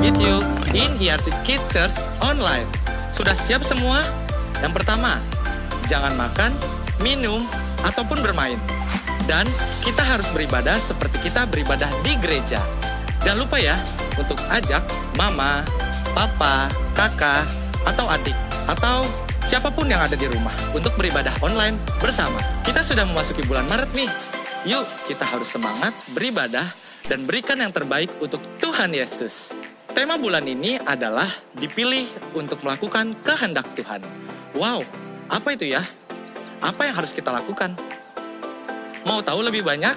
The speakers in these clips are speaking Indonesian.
meet you in ERC Kids Church Online. Sudah siap semua? Yang pertama, jangan makan, minum, ataupun bermain. Dan kita harus beribadah seperti kita beribadah di gereja. Jangan lupa ya, untuk ajak mama, papa, kakak, atau adik, atau siapapun yang ada di rumah untuk beribadah online bersama. Kita sudah memasuki bulan Maret nih. Yuk, kita harus semangat beribadah dan berikan yang terbaik untuk Tuhan Yesus. Tema bulan ini adalah dipilih untuk melakukan kehendak Tuhan. Wow, apa itu ya? Apa yang harus kita lakukan? Mau tahu lebih banyak?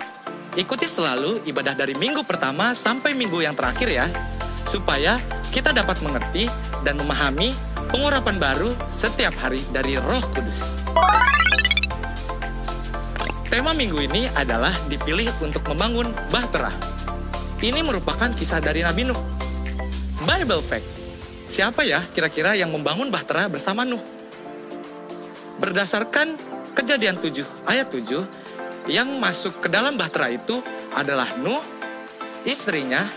Ikuti selalu ibadah dari minggu pertama sampai minggu yang terakhir ya, supaya kita dapat mengerti dan memahami pengurapan baru setiap hari dari Roh Kudus. Tema minggu ini adalah dipilih untuk membangun bahtera. Ini merupakan kisah dari Nabi Nuh. Bible fact, siapa ya kira-kira yang membangun bahtera bersama Nuh? Berdasarkan Kejadian 7 ayat 7, yang masuk ke dalam bahtera itu adalah Nuh, istrinya,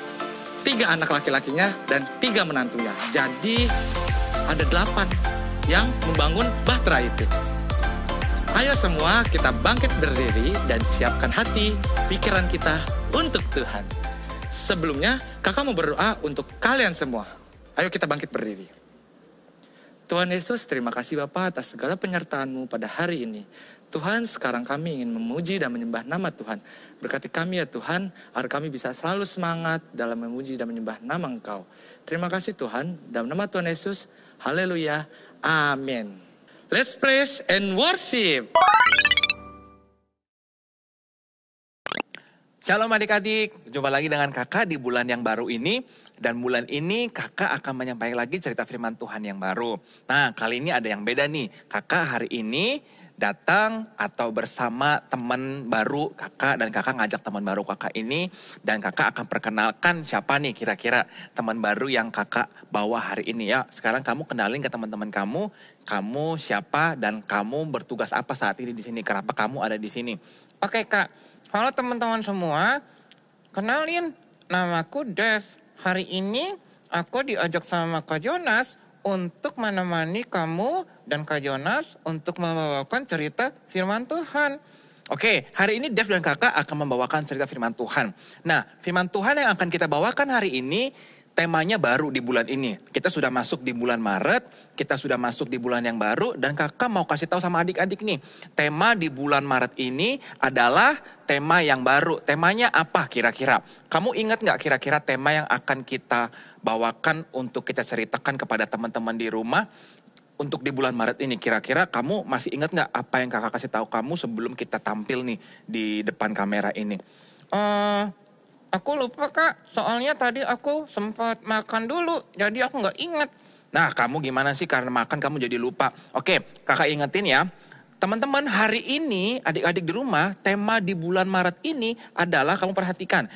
3 anak laki-lakinya, dan 3 menantunya. Jadi ada 8 yang membangun bahtera itu. Ayo semua kita bangkit berdiri dan siapkan hati, pikiran kita untuk Tuhan. Sebelumnya, kakak mau berdoa untuk kalian semua. Ayo kita bangkit berdiri. Tuhan Yesus, terima kasih Bapa atas segala penyertaan-Mu pada hari ini. Tuhan, sekarang kami ingin memuji dan menyembah nama Tuhan. Berkati kami ya Tuhan, agar kami bisa selalu semangat dalam memuji dan menyembah nama Engkau. Terima kasih Tuhan, dalam nama Tuhan Yesus, haleluya, amin. Let's praise and worship. Shalom adik-adik, jumpa lagi dengan kakak di bulan yang baru ini. Dan bulan ini kakak akan menyampaikan lagi cerita firman Tuhan yang baru. Nah, kali ini ada yang beda nih. Kakak hari ini datang atau bersama teman baru kakak, dan kakak ngajak teman baru kakak ini. Dan kakak akan perkenalkan siapa nih kira-kira teman baru yang kakak bawa hari ini ya. Sekarang kamu kenalin ke teman-teman kamu siapa dan kamu bertugas apa saat ini di sini. Kenapa kamu ada di sini? Oke kak, halo teman-teman semua. Kenalin, namaku Dev. Hari ini aku diajak sama Kak Jonas untuk menemani kamu dan Kak Jonas untuk membawakan cerita firman Tuhan. Oke, hari ini Dev dan kakak akan membawakan cerita firman Tuhan. Nah, firman Tuhan yang akan kita bawakan hari ini temanya baru di bulan ini. Kita sudah masuk di bulan Maret, kita sudah masuk di bulan yang baru, dan kakak mau kasih tahu sama adik-adik nih. Tema di bulan Maret ini adalah tema yang baru. Temanya apa kira-kira? Kamu ingat nggak kira-kira tema yang akan kita bawakan untuk kita ceritakan kepada teman-teman di rumah? Untuk di bulan Maret ini, kira-kira kamu masih ingat nggak apa yang kakak kasih tahu kamu sebelum kita tampil nih di depan kamera ini? Aku lupa kak, soalnya tadi aku sempat makan dulu, jadi aku nggak inget. Nah, kamu gimana sih karena makan kamu jadi lupa? Oke, kakak ingetin ya. Teman-teman, hari ini adik-adik di rumah, tema di bulan Maret ini adalah, kamu perhatikan,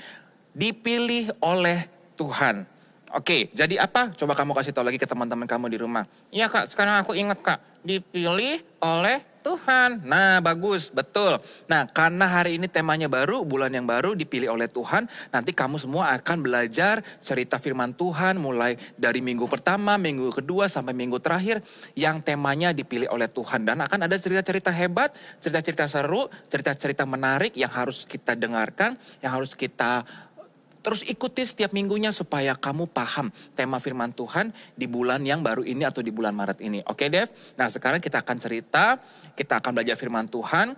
dipilih oleh Tuhan. Oke, jadi apa? Coba kamu kasih tahu lagi ke teman-teman kamu di rumah. Iya kak, sekarang aku inget kak, dipilih oleh Tuhan. Nah, bagus, betul. Nah, karena hari ini temanya baru, bulan yang baru dipilih oleh Tuhan, nanti kamu semua akan belajar cerita firman Tuhan mulai dari minggu pertama, minggu kedua, sampai minggu terakhir yang temanya dipilih oleh Tuhan. Dan akan ada cerita-cerita hebat, cerita-cerita seru, cerita-cerita menarik yang harus kita dengarkan, yang harus kita terus ikuti setiap minggunya supaya kamu paham tema firman Tuhan di bulan yang baru ini atau di bulan Maret ini. Oke, Dev? Nah, sekarang kita akan cerita, kita akan belajar firman Tuhan.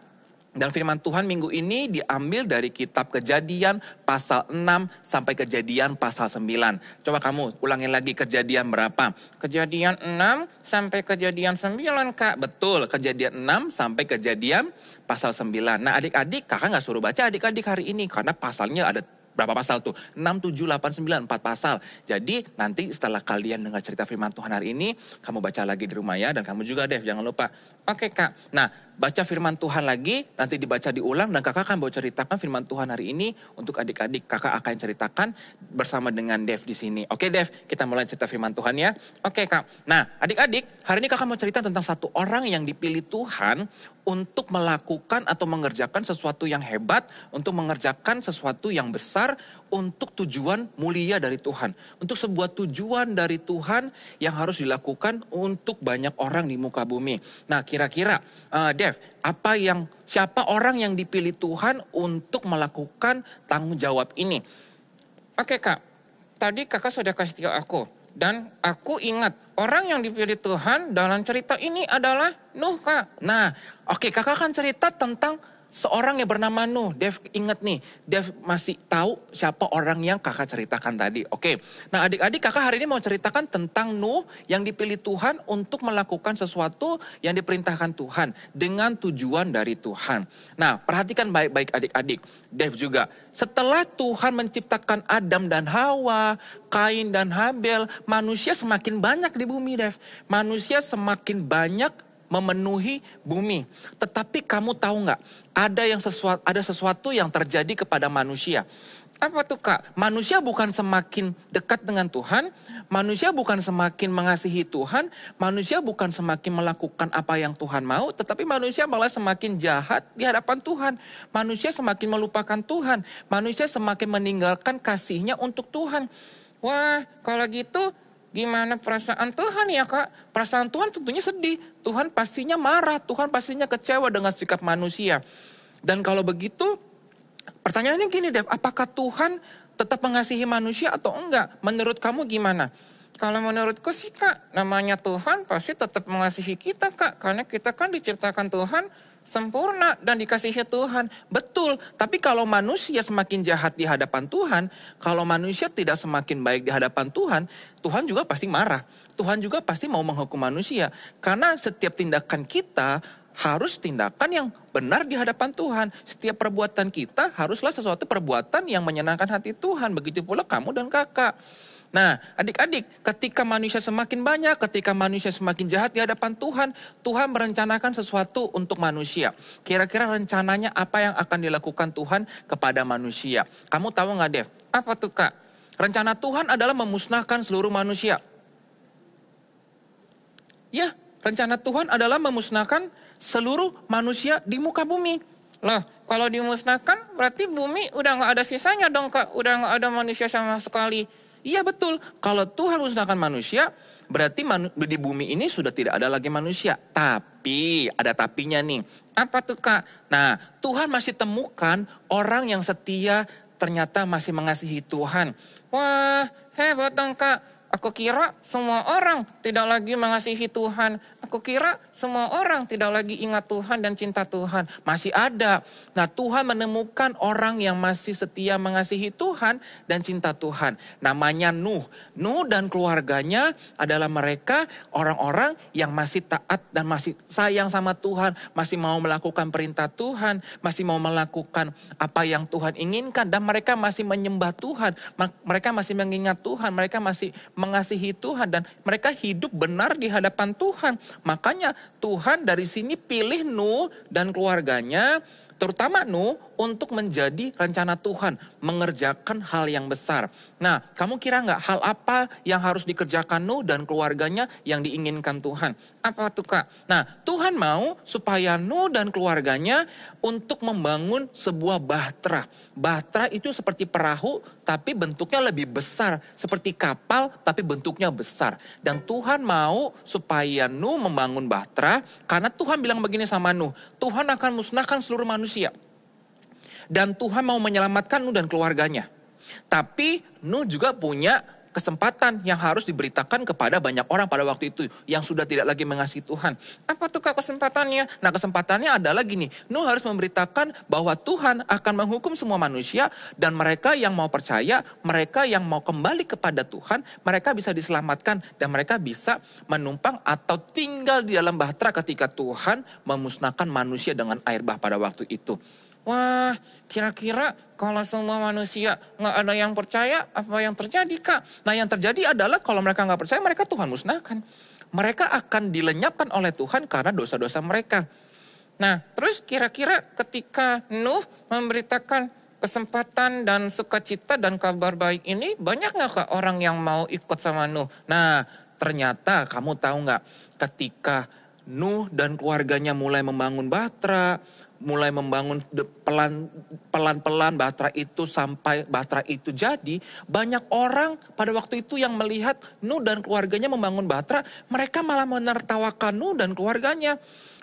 Dan firman Tuhan minggu ini diambil dari kitab Kejadian pasal 6 sampai Kejadian pasal 9. Coba kamu ulangin lagi, Kejadian berapa? Kejadian 6 sampai Kejadian 9 kak. Betul, Kejadian 6 sampai Kejadian pasal 9. Nah, adik-adik, kakak gak suruh baca adik-adik hari ini karena pasalnya ada berapa pasal tuh? 6, 7, 8, 9, 4 pasal. Jadi nanti setelah kalian dengar cerita firman Tuhan hari ini, kamu baca lagi di rumah ya. Dan kamu juga Dev, jangan lupa. Oke kak. Nah, baca firman Tuhan lagi, nanti dibaca diulang, dan kakak akan mau ceritakan firman Tuhan hari ini untuk adik-adik. Kakak akan ceritakan bersama dengan Dev di sini. Oke Dev, kita mulai cerita firman Tuhan ya. Oke Kak. Nah adik-adik, hari ini kakak mau cerita tentang satu orang yang dipilih Tuhan untuk melakukan atau mengerjakan sesuatu yang hebat, untuk mengerjakan sesuatu yang besar, untuk tujuan mulia dari Tuhan. Untuk sebuah tujuan dari Tuhan yang harus dilakukan untuk banyak orang di muka bumi. Nah kira-kira Dev, siapa orang yang dipilih Tuhan untuk melakukan tanggung jawab ini? Oke Kak, tadi kakak sudah kasih tahu aku. Dan aku ingat, orang yang dipilih Tuhan dalam cerita ini adalah Nuh Kak. Nah, oke, kakak akan cerita tentang seorang yang bernama Nuh. Dev ingat nih, Dev masih tahu siapa orang yang kakak ceritakan tadi. Oke, nah adik-adik kakak hari ini mau ceritakan tentang Nuh yang dipilih Tuhan untuk melakukan sesuatu yang diperintahkan Tuhan dengan tujuan dari Tuhan. Nah, perhatikan baik-baik adik-adik. Dev juga, setelah Tuhan menciptakan Adam dan Hawa, Kain dan Habel, manusia semakin banyak di bumi, Dev. Manusia semakin banyak memenuhi bumi. Tetapi kamu tahu nggak, ada sesuatu yang terjadi kepada manusia. Apa tuh Kak? Manusia bukan semakin dekat dengan Tuhan, manusia bukan semakin mengasihi Tuhan, manusia bukan semakin melakukan apa yang Tuhan mau, tetapi manusia malah semakin jahat di hadapan Tuhan. Manusia semakin melupakan Tuhan, manusia semakin meninggalkan kasihnya untuk Tuhan. Wah, kalau gitu gimana perasaan Tuhan ya Kak? Perasaan Tuhan tentunya sedih. Tuhan pastinya marah, Tuhan pastinya kecewa dengan sikap manusia. Dan kalau begitu, pertanyaannya gini Dev, apakah Tuhan tetap mengasihi manusia atau enggak? Menurut kamu gimana? Kalau menurutku sih Kak, namanya Tuhan pasti tetap mengasihi kita Kak. Karena kita kan diciptakan Tuhan sempurna dan dikasihi Tuhan. Betul, tapi kalau manusia semakin jahat di hadapan Tuhan, kalau manusia tidak semakin baik di hadapan Tuhan, Tuhan juga pasti marah. Tuhan juga pasti mau menghukum manusia. Karena setiap tindakan kita harus tindakan yang benar di hadapan Tuhan. Setiap perbuatan kita haruslah sesuatu perbuatan yang menyenangkan hati Tuhan. Begitu pula kamu dan kakak. Nah, adik-adik, ketika manusia semakin banyak, ketika manusia semakin jahat di hadapan Tuhan, Tuhan merencanakan sesuatu untuk manusia. Kira-kira rencananya apa yang akan dilakukan Tuhan kepada manusia? Kamu tahu nggak, Dev? Apa tuh, Kak? Rencana Tuhan adalah memusnahkan seluruh manusia. Ya, rencana Tuhan adalah memusnahkan seluruh manusia di muka bumi. Loh, kalau dimusnahkan berarti bumi udah nggak ada sisanya dong, Kak. Udah nggak ada manusia sama sekali. Iya betul, kalau Tuhan musnahkan manusia, berarti di bumi ini sudah tidak ada lagi manusia. Tapi, ada tapinya nih. Apa tuh Kak? Nah, Tuhan masih temukan orang yang setia ternyata masih mengasihi Tuhan. Wah, hebat dong Kak. Aku kira semua orang tidak lagi mengasihi Tuhan. Aku kira semua orang tidak lagi ingat Tuhan dan cinta Tuhan. Masih ada. Nah, Tuhan menemukan orang yang masih setia mengasihi Tuhan dan cinta Tuhan. Namanya Nuh. Nuh dan keluarganya adalah mereka orang-orang yang masih taat dan masih sayang sama Tuhan. Masih mau melakukan perintah Tuhan. Masih mau melakukan apa yang Tuhan inginkan. Dan mereka masih menyembah Tuhan. Mereka masih mengingat Tuhan. Mereka masih mengasihi Tuhan. Dan mereka hidup benar di hadapan Tuhan. Makanya Tuhan dari sini pilih Nuh dan keluarganya, terutama Nuh, untuk menjadi rencana Tuhan, mengerjakan hal yang besar. Nah, kamu kira nggak hal apa yang harus dikerjakan Nuh dan keluarganya yang diinginkan Tuhan? Apa tuh Kak? Nah, Tuhan mau supaya Nuh dan keluarganya untuk membangun sebuah bahtera. Bahtera itu seperti perahu, tapi bentuknya lebih besar. Seperti kapal, tapi bentuknya besar. Dan Tuhan mau supaya Nuh membangun bahtera, karena Tuhan bilang begini sama Nuh, Tuhan akan musnahkan seluruh manusia. Dan Tuhan mau menyelamatkan Nuh dan keluarganya. Tapi Nuh juga punya kesempatan yang harus diberitakan kepada banyak orang pada waktu itu yang sudah tidak lagi mengasihi Tuhan. Apa tuh Kak kesempatannya? Nah, kesempatannya adalah gini, Nuh harus memberitakan bahwa Tuhan akan menghukum semua manusia dan mereka yang mau percaya, mereka yang mau kembali kepada Tuhan, mereka bisa diselamatkan dan mereka bisa menumpang atau tinggal di dalam bahtera ketika Tuhan memusnahkan manusia dengan air bah pada waktu itu. Wah, kira-kira kalau semua manusia nggak ada yang percaya, apa yang terjadi Kak? Nah, yang terjadi adalah kalau mereka nggak percaya, mereka Tuhan musnahkan. Mereka akan dilenyapkan oleh Tuhan karena dosa-dosa mereka. Nah, terus kira-kira ketika Nuh memberitakan kesempatan dan sukacita dan kabar baik ini, banyak nggak Kak orang yang mau ikut sama Nuh? Nah, ternyata kamu tahu nggak, ketika Nuh dan keluarganya mulai membangun Bahtera, mulai membangun pelan-pelan Bahtera itu sampai Bahtera itu jadi, banyak orang pada waktu itu yang melihat Nuh dan keluarganya membangun Bahtera, mereka malah menertawakan Nuh dan keluarganya.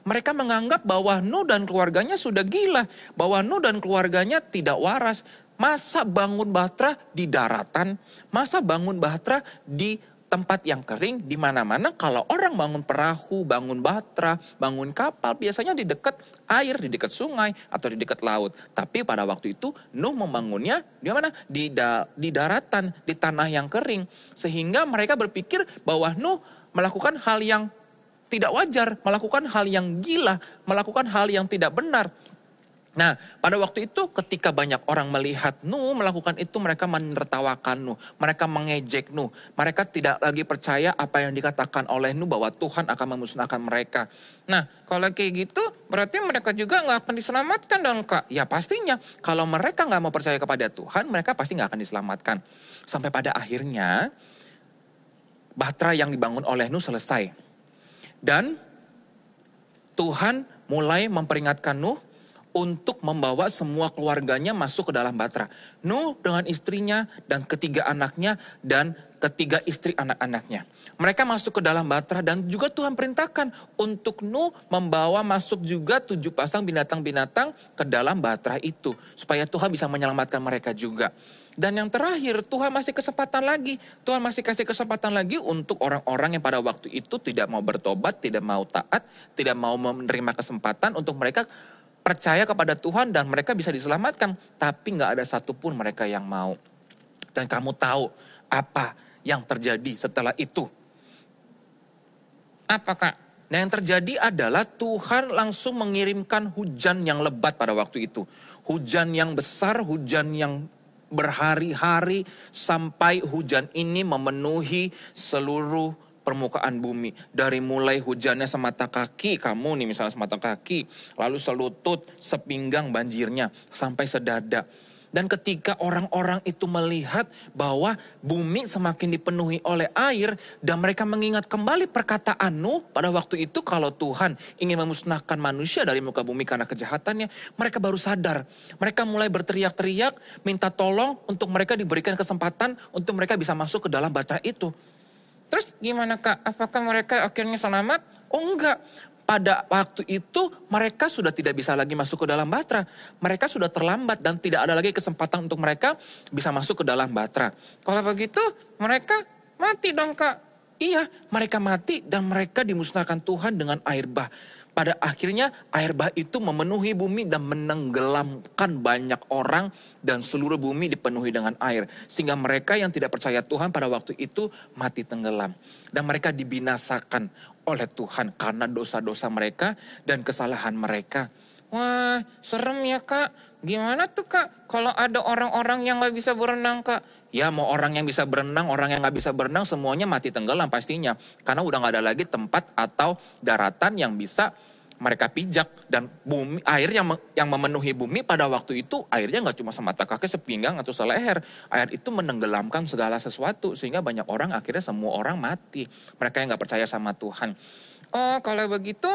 Mereka menganggap bahwa Nuh dan keluarganya sudah gila, bahwa Nuh dan keluarganya tidak waras. Masa bangun Bahtera di daratan, masa bangun Bahtera di tempat yang kering, di mana-mana kalau orang bangun perahu, bangun Bahtera, bangun kapal, biasanya di dekat air, di dekat sungai, atau di dekat laut. Tapi pada waktu itu, Nuh membangunnya di mana? Di daratan, di tanah yang kering. Sehingga mereka berpikir bahwa Nuh melakukan hal yang tidak wajar, melakukan hal yang gila, melakukan hal yang tidak benar. Nah, pada waktu itu ketika banyak orang melihat Nuh melakukan itu, mereka menertawakan Nuh, mereka mengejek Nuh, mereka tidak lagi percaya apa yang dikatakan oleh Nuh bahwa Tuhan akan memusnahkan mereka. Nah, kalau kayak gitu, berarti mereka juga nggak akan diselamatkan dong Kak? Ya pastinya, kalau mereka nggak mau percaya kepada Tuhan, mereka pasti nggak akan diselamatkan. Sampai pada akhirnya, Bahtera yang dibangun oleh Nuh selesai. Dan Tuhan mulai memperingatkan Nuh untuk membawa semua keluarganya masuk ke dalam Bahtera. Nuh dengan istrinya dan ketiga anaknya dan ketiga istri anak-anaknya. Mereka masuk ke dalam Bahtera dan juga Tuhan perintahkan untuk Nuh membawa masuk juga 7 pasang binatang-binatang ke dalam Bahtera itu. Supaya Tuhan bisa menyelamatkan mereka juga. Dan yang terakhir, Tuhan masih kesempatan lagi. Tuhan masih kasih kesempatan lagi untuk orang-orang yang pada waktu itu tidak mau bertobat, tidak mau taat, tidak mau menerima kesempatan untuk mereka percaya kepada Tuhan dan mereka bisa diselamatkan. Tapi nggak ada satupun mereka yang mau. Dan kamu tahu apa yang terjadi setelah itu? Apa Kak? Nah yang terjadi adalah Tuhan langsung mengirimkan hujan yang lebat pada waktu itu. Hujan yang besar, hujan yang berhari-hari sampai hujan ini memenuhi seluruh permukaan bumi. Dari mulai hujannya semata kaki, kamu nih misalnya semata kaki, lalu selutut, sepinggang banjirnya, sampai sedada. Dan ketika orang-orang itu melihat bahwa bumi semakin dipenuhi oleh air dan mereka mengingat kembali perkataan Nuh pada waktu itu kalau Tuhan ingin memusnahkan manusia dari muka bumi karena kejahatannya, mereka baru sadar. Mereka mulai berteriak-teriak, minta tolong untuk mereka diberikan kesempatan untuk mereka bisa masuk ke dalam Bahtera itu. Terus gimana Kak? Apakah mereka akhirnya selamat? Oh enggak. Pada waktu itu mereka sudah tidak bisa lagi masuk ke dalam Bahtera. Mereka sudah terlambat dan tidak ada lagi kesempatan untuk mereka bisa masuk ke dalam Bahtera. Kalau begitu mereka mati dong Kak? Iya, mereka mati dan mereka dimusnahkan Tuhan dengan air bah. Pada akhirnya air bah itu memenuhi bumi dan menenggelamkan banyak orang dan seluruh bumi dipenuhi dengan air. Sehingga mereka yang tidak percaya Tuhan pada waktu itu mati tenggelam. Dan mereka dibinasakan oleh Tuhan karena dosa-dosa mereka dan kesalahan mereka. Wah, serem ya Kak. Gimana tuh Kak kalau ada orang-orang yang gak bisa berenang Kak? Ya mau orang yang bisa berenang, orang yang gak bisa berenang semuanya mati tenggelam pastinya. Karena udah gak ada lagi tempat atau daratan yang bisa mereka pijak. Dan bumi, air yang memenuhi bumi pada waktu itu airnya gak cuma semata kaki, sepinggang atau seleher. Air itu menenggelamkan segala sesuatu sehingga banyak orang akhirnya semua orang mati. Mereka yang gak percaya sama Tuhan. Oh kalau begitu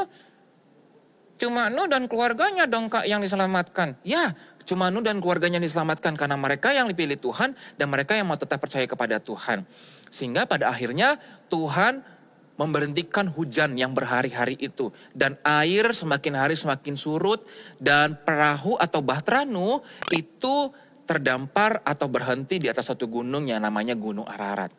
cuma Nuh dan keluarganya dong Kak yang diselamatkan? Ya, cuma Nuh dan keluarganya diselamatkan karena mereka yang dipilih Tuhan dan mereka yang mau tetap percaya kepada Tuhan. Sehingga pada akhirnya Tuhan memberhentikan hujan yang berhari-hari itu. Dan air semakin hari semakin surut dan perahu atau Bahtera Nuh itu terdampar atau berhenti di atas satu gunung yang namanya Gunung Ararat.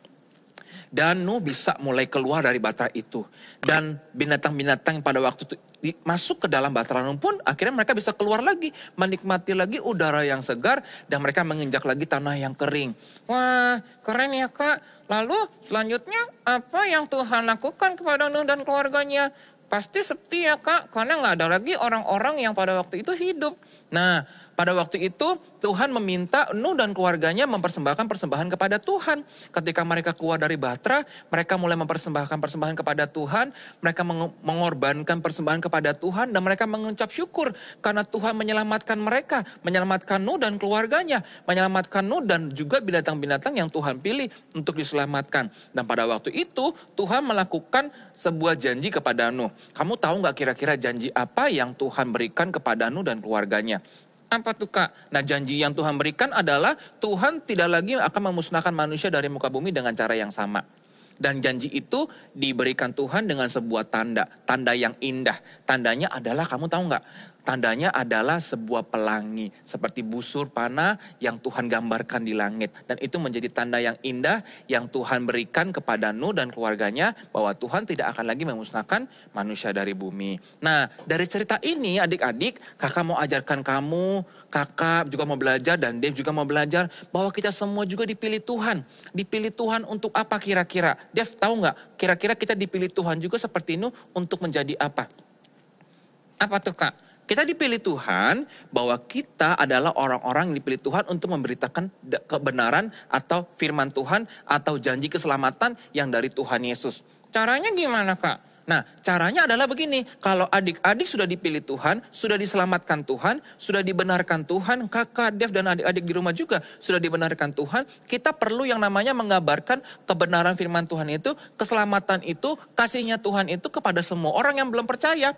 Dan Nuh bisa mulai keluar dari Bahtera itu. Dan binatang-binatang yang pada waktu itu masuk ke dalam Bahtera Nuh pun akhirnya mereka bisa keluar lagi. Menikmati lagi udara yang segar dan mereka menginjak lagi tanah yang kering. Wah keren ya Kak. Lalu selanjutnya apa yang Tuhan lakukan kepada Nuh dan keluarganya? Pasti sepi ya Kak. Karena gak ada lagi orang-orang yang pada waktu itu hidup. Nah pada waktu itu Tuhan meminta Nuh dan keluarganya mempersembahkan persembahan kepada Tuhan. Ketika mereka keluar dari bahtera, mereka mulai mempersembahkan persembahan kepada Tuhan. Mereka mengorbankan persembahan kepada Tuhan dan mereka mengucap syukur karena Tuhan menyelamatkan mereka, menyelamatkan Nuh dan keluarganya, menyelamatkan Nuh dan juga binatang-binatang yang Tuhan pilih untuk diselamatkan. Dan pada waktu itu Tuhan melakukan sebuah janji kepada Nuh. Kamu tahu nggak kira-kira janji apa yang Tuhan berikan kepada Nuh dan keluarganya? Apa tuh Kak? Nah, janji yang Tuhan berikan adalah Tuhan tidak lagi akan memusnahkan manusia dari muka bumi dengan cara yang sama. Dan janji itu diberikan Tuhan dengan sebuah tanda yang indah. Tandanya adalah, kamu tahu nggak? Tandanya adalah sebuah pelangi, seperti busur panah yang Tuhan gambarkan di langit. Dan itu menjadi tanda yang indah yang Tuhan berikan kepada Nuh dan keluarganya, bahwa Tuhan tidak akan lagi memusnahkan manusia dari bumi. Nah, dari cerita ini adik-adik, kakak mau ajarkan kamu, kakak juga mau belajar, dan Dave juga mau belajar, bahwa kita semua juga dipilih Tuhan. Dipilih Tuhan untuk apa kira-kira? Dave tahu nggak? Kira-kira kita dipilih Tuhan juga seperti Nuh untuk menjadi apa? Apa tuh Kak? Kita dipilih Tuhan bahwa kita adalah orang-orang yang dipilih Tuhan untuk memberitakan kebenaran atau firman Tuhan atau janji keselamatan yang dari Tuhan Yesus. Caranya gimana Kak? Nah, caranya adalah begini. Kalau adik-adik sudah dipilih Tuhan, sudah diselamatkan Tuhan, sudah dibenarkan Tuhan, kakak, Dev, dan adik-adik di rumah juga sudah dibenarkan Tuhan, kita perlu yang namanya mengabarkan kebenaran firman Tuhan itu, keselamatan itu, kasihnya Tuhan itu kepada semua orang yang belum percaya.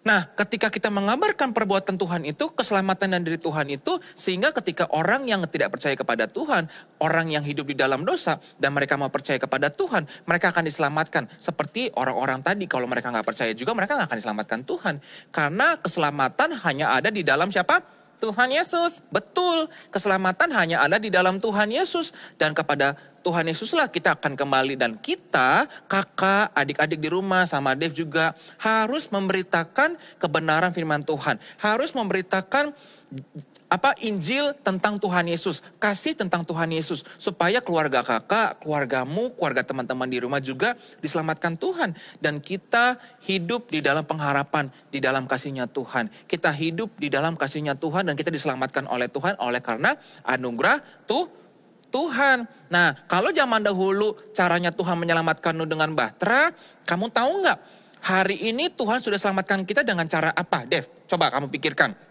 Nah, ketika kita mengabarkan perbuatan Tuhan itu, keselamatan dari Tuhan itu, sehingga ketika orang yang tidak percaya kepada Tuhan, orang yang hidup di dalam dosa, dan mereka mau percaya kepada Tuhan, mereka akan diselamatkan. Seperti orang-orang tadi, kalau mereka nggak percaya juga, mereka nggak akan diselamatkan Tuhan. Karena keselamatan hanya ada di dalam siapa? Tuhan Yesus. Betul, keselamatan hanya ada di dalam Tuhan Yesus. Dan kepada Tuhan Yesuslah kita akan kembali. Dan kita, kakak, adik-adik di rumah, sama Dev juga, harus memberitakan kebenaran firman Tuhan. Harus memberitakan Injil tentang Tuhan Yesus, kasih tentang Tuhan Yesus, supaya keluarga kakak, keluargamu, keluarga teman-teman di rumah juga diselamatkan Tuhan. Dan kita hidup di dalam pengharapan, di dalam kasihnya Tuhan. Kita hidup di dalam kasihnya Tuhan dan kita diselamatkan oleh Tuhan oleh karena anugerah Tuhan. Nah, kalau zaman dahulu caranya Tuhan menyelamatkan Nuh dengan bahtera, kamu tahu nggak? Hari ini Tuhan sudah selamatkan kita dengan cara apa, Dev? Coba kamu pikirkan.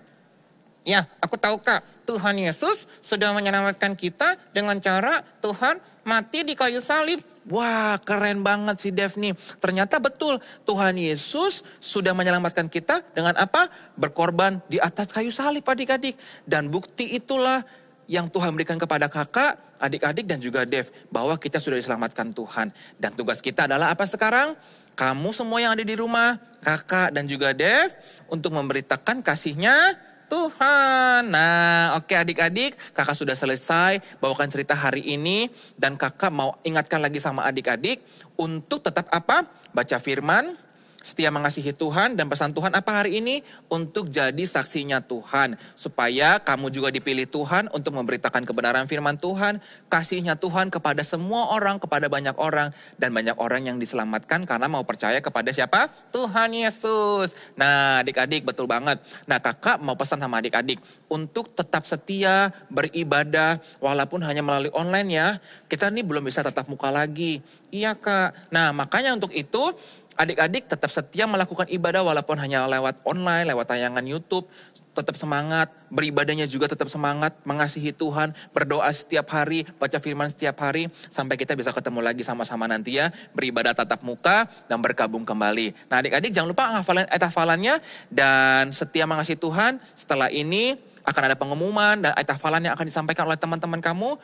Ya, aku tahu Kak. Tuhan Yesus sudah menyelamatkan kita dengan cara Tuhan mati di kayu salib. Wah, keren banget si Dev nih. Ternyata betul, Tuhan Yesus sudah menyelamatkan kita dengan apa? Berkorban di atas kayu salib, adik-adik. Dan bukti itulah yang Tuhan berikan kepada kakak, adik-adik, dan juga Dev. Bahwa kita sudah diselamatkan Tuhan. Dan tugas kita adalah apa sekarang? Kamu semua yang ada di rumah, kakak dan juga Dev, untuk memberitakan kasihnya Tuhan. Nah, oke adik-adik, kakak sudah selesai bawakan cerita hari ini. Dan kakak mau ingatkan lagi sama adik-adik untuk tetap apa? Baca firman, setia mengasihi Tuhan, dan pesan Tuhan apa hari ini? Untuk jadi saksinya Tuhan. Supaya kamu juga dipilih Tuhan untuk memberitakan kebenaran firman Tuhan, kasihnya Tuhan kepada semua orang, kepada banyak orang. Dan banyak orang yang diselamatkan karena mau percaya kepada siapa? Tuhan Yesus. Nah, adik-adik betul banget. Nah, kakak mau pesan sama adik-adik untuk tetap setia beribadah walaupun hanya melalui online ya. Kita nih belum bisa tatap muka lagi. Iya Kak. Nah, makanya untuk itu adik-adik tetap setia melakukan ibadah walaupun hanya lewat online, lewat tayangan YouTube. Tetap semangat, beribadahnya juga tetap semangat, mengasihi Tuhan, berdoa setiap hari, baca firman setiap hari, sampai kita bisa ketemu lagi sama-sama nanti ya, beribadah tatap muka dan bergabung kembali. Nah adik-adik jangan lupa hafalin ayat hafalannya, dan setia mengasihi Tuhan. Setelah ini akan ada pengumuman dan ayat hafalan yang akan disampaikan oleh teman-teman kamu.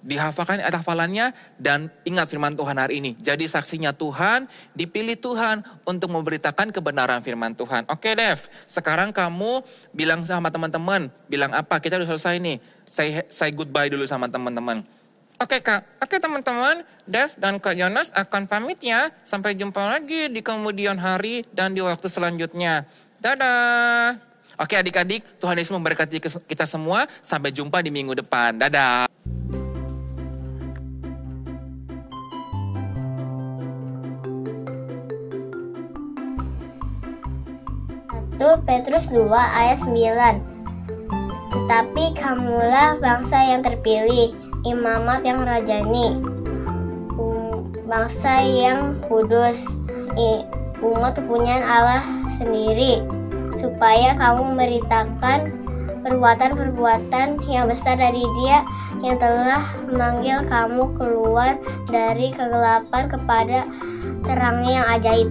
Dihafalkan ayat hafalannya dan ingat firman Tuhan hari ini. Jadi saksinya Tuhan, dipilih Tuhan untuk memberitakan kebenaran firman Tuhan. Oke Dev, sekarang kamu bilang sama teman-teman, bilang apa? Kita udah selesai nih. Say goodbye dulu sama teman-teman. Oke Kak, oke teman-teman, Dev dan Kak Jonas akan pamit ya. Sampai jumpa lagi di kemudian hari dan di waktu selanjutnya. Dadah. Oke adik-adik, Tuhan Yesus memberkati kita semua. Sampai jumpa di minggu depan. Dadah. 1 Petrus 2 ayat 9. Tetapi kamulah bangsa yang terpilih, imamat yang rajani, bangsa yang kudus, umat kepunyaan Allah sendiri, supaya kamu memberitakan perbuatan-perbuatan yang besar dari Dia yang telah memanggil kamu keluar dari kegelapan kepada terangnya yang ajaib.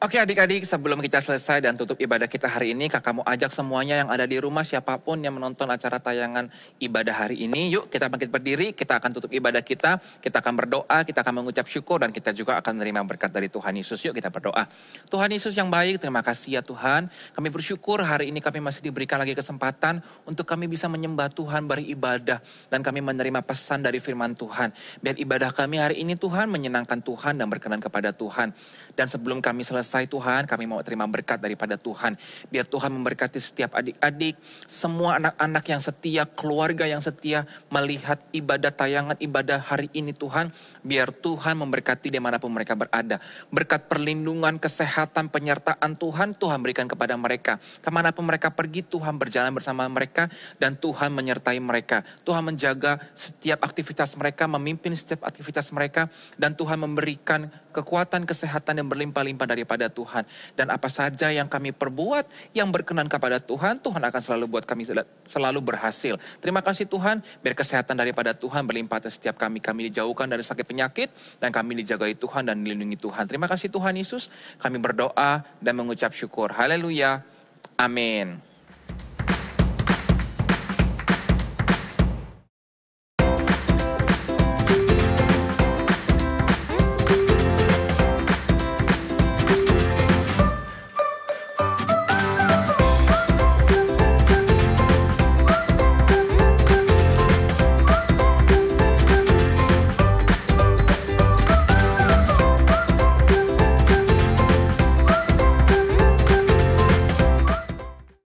Oke adik-adik, sebelum kita selesai dan tutup ibadah kita hari ini, kakak mau ajak semuanya yang ada di rumah, siapapun yang menonton acara tayangan ibadah hari ini, yuk kita bangkit berdiri, kita akan tutup ibadah kita akan berdoa, kita akan mengucap syukur, dan kita juga akan menerima berkat dari Tuhan Yesus. Yuk kita berdoa. Tuhan Yesus yang baik, terima kasih ya Tuhan, kami bersyukur hari ini kami masih diberikan lagi kesempatan untuk kami bisa menyembah Tuhan, beribadah, dan kami menerima pesan dari firman Tuhan. Biar ibadah kami hari ini Tuhan menyenangkan Tuhan dan berkenan kepada Tuhan. Dan sebelum kami selesai Tuhan, kami mau terima berkat daripada Tuhan. Biar Tuhan memberkati setiap adik-adik, semua anak-anak yang setia, keluarga yang setia melihat ibadah tayangan ibadah hari ini Tuhan. Biar Tuhan memberkati dimanapun mereka berada. Berkat perlindungan, kesehatan, penyertaan Tuhan berikan kepada mereka. Kemanapun mereka pergi, Tuhan berjalan bersama mereka dan Tuhan menyertai mereka. Tuhan menjaga setiap aktivitas mereka, memimpin setiap aktivitas mereka, dan Tuhan memberikan kekuatan, kesehatan yang berlimpah-limpah daripada Tuhan. Dan apa saja yang kami perbuat yang berkenan kepada Tuhan, Tuhan akan selalu buat kami selalu berhasil. Terima kasih Tuhan, biar kesehatan daripada Tuhan berlimpah atas setiap kami. Kami dijauhkan dari sakit penyakit, dan kami dijagai Tuhan dan dilindungi Tuhan. Terima kasih Tuhan Yesus, kami berdoa dan mengucap syukur. Haleluya. Amin.